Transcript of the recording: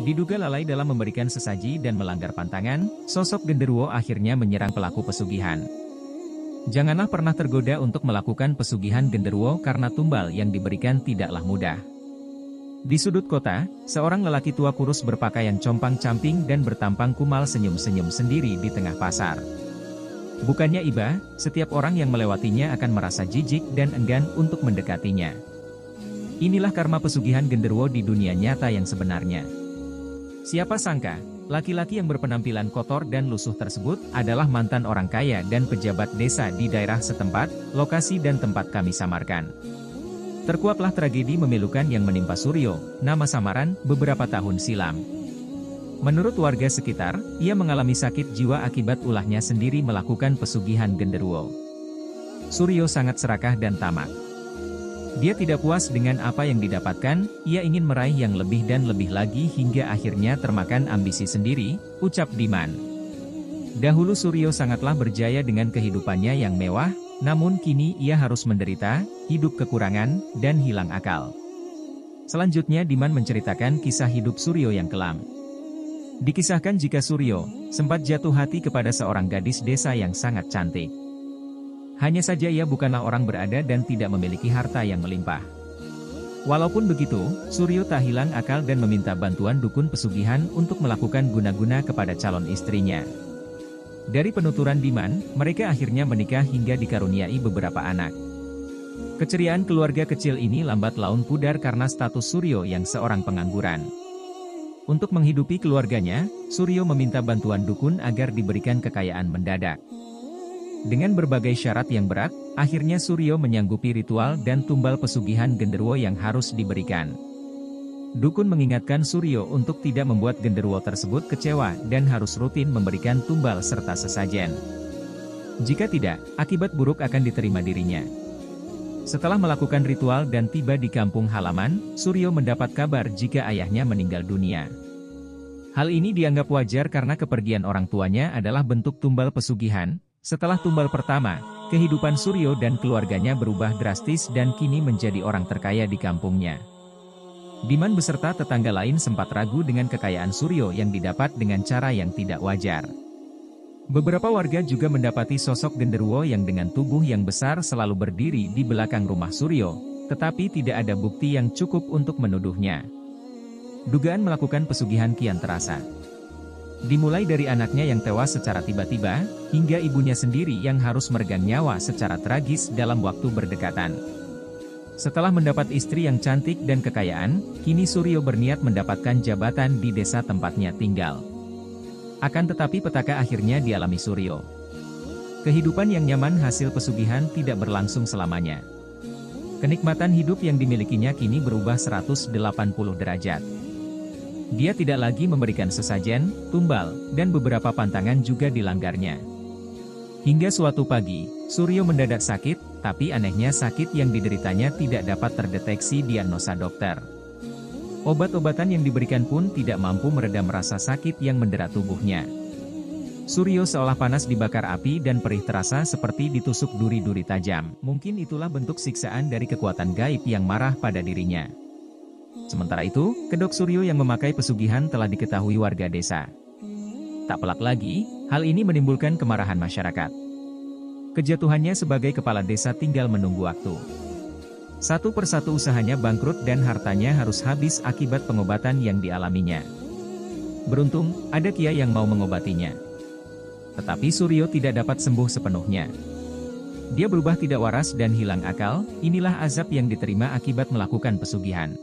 Diduga lalai dalam memberikan sesaji dan melanggar pantangan, sosok genderuwo akhirnya menyerang pelaku pesugihan. Janganlah pernah tergoda untuk melakukan pesugihan genderuwo karena tumbal yang diberikan tidaklah mudah. Di sudut kota, seorang lelaki tua kurus berpakaian compang-camping dan bertampang kumal senyum-senyum sendiri di tengah pasar. Bukannya iba, setiap orang yang melewatinya akan merasa jijik dan enggan untuk mendekatinya. Inilah karma pesugihan genderuwo di dunia nyata yang sebenarnya. Siapa sangka, laki-laki yang berpenampilan kotor dan lusuh tersebut adalah mantan orang kaya dan pejabat desa di daerah setempat, lokasi dan tempat kami samarkan. Terkuaklah tragedi memilukan yang menimpa Suryo, nama samaran, beberapa tahun silam. Menurut warga sekitar, ia mengalami sakit jiwa akibat ulahnya sendiri melakukan pesugihan genderuwo. Suryo sangat serakah dan tamak. Dia tidak puas dengan apa yang didapatkan, ia ingin meraih yang lebih dan lebih lagi hingga akhirnya termakan ambisi sendiri, ucap Diman. Dahulu Suryo sangatlah berjaya dengan kehidupannya yang mewah, namun kini ia harus menderita, hidup kekurangan, dan hilang akal. Selanjutnya Diman menceritakan kisah hidup Suryo yang kelam. Dikisahkan jika Suryo sempat jatuh hati kepada seorang gadis desa yang sangat cantik. Hanya saja ia bukanlah orang berada dan tidak memiliki harta yang melimpah. Walaupun begitu, Suryo tak hilang akal dan meminta bantuan dukun pesugihan untuk melakukan guna-guna kepada calon istrinya. Dari penuturan Diman, mereka akhirnya menikah hingga dikaruniai beberapa anak. Keceriaan keluarga kecil ini lambat laun pudar karena status Suryo yang seorang pengangguran. Untuk menghidupi keluarganya, Suryo meminta bantuan dukun agar diberikan kekayaan mendadak. Dengan berbagai syarat yang berat, akhirnya Suryo menyanggupi ritual dan tumbal pesugihan genderuwo yang harus diberikan. Dukun mengingatkan Suryo untuk tidak membuat genderuwo tersebut kecewa dan harus rutin memberikan tumbal serta sesajen. Jika tidak, akibat buruk akan diterima dirinya. Setelah melakukan ritual dan tiba di kampung halaman, Suryo mendapat kabar jika ayahnya meninggal dunia. Hal ini dianggap wajar karena kepergian orang tuanya adalah bentuk tumbal pesugihan. Setelah tumbal pertama, kehidupan Suryo dan keluarganya berubah drastis dan kini menjadi orang terkaya di kampungnya. Diman beserta tetangga lain sempat ragu dengan kekayaan Suryo yang didapat dengan cara yang tidak wajar. Beberapa warga juga mendapati sosok genderuwo yang dengan tubuh yang besar selalu berdiri di belakang rumah Suryo, tetapi tidak ada bukti yang cukup untuk menuduhnya. Dugaan melakukan pesugihan kian terasa. Dimulai dari anaknya yang tewas secara tiba-tiba, hingga ibunya sendiri yang harus meregang nyawa secara tragis dalam waktu berdekatan. Setelah mendapat istri yang cantik dan kekayaan, kini Suryo berniat mendapatkan jabatan di desa tempatnya tinggal. Akan tetapi petaka akhirnya dialami Suryo. Kehidupan yang nyaman hasil pesugihan tidak berlangsung selamanya. Kenikmatan hidup yang dimilikinya kini berubah 180 derajat. Dia tidak lagi memberikan sesajen, tumbal, dan beberapa pantangan juga dilanggarnya. Hingga suatu pagi, Suryo mendadak sakit, tapi anehnya sakit yang dideritanya tidak dapat terdeteksi diagnosa dokter. Obat-obatan yang diberikan pun tidak mampu meredam rasa sakit yang mendera tubuhnya. Suryo seolah panas dibakar api dan perih terasa seperti ditusuk duri-duri tajam. Mungkin itulah bentuk siksaan dari kekuatan gaib yang marah pada dirinya. Sementara itu, kedok Suryo yang memakai pesugihan telah diketahui warga desa. Tak pelak lagi, hal ini menimbulkan kemarahan masyarakat. Kejatuhannya sebagai kepala desa tinggal menunggu waktu. Satu persatu usahanya bangkrut dan hartanya harus habis akibat pengobatan yang dialaminya. Beruntung, ada kiai yang mau mengobatinya. Tetapi Suryo tidak dapat sembuh sepenuhnya. Dia berubah tidak waras dan hilang akal, inilah azab yang diterima akibat melakukan pesugihan.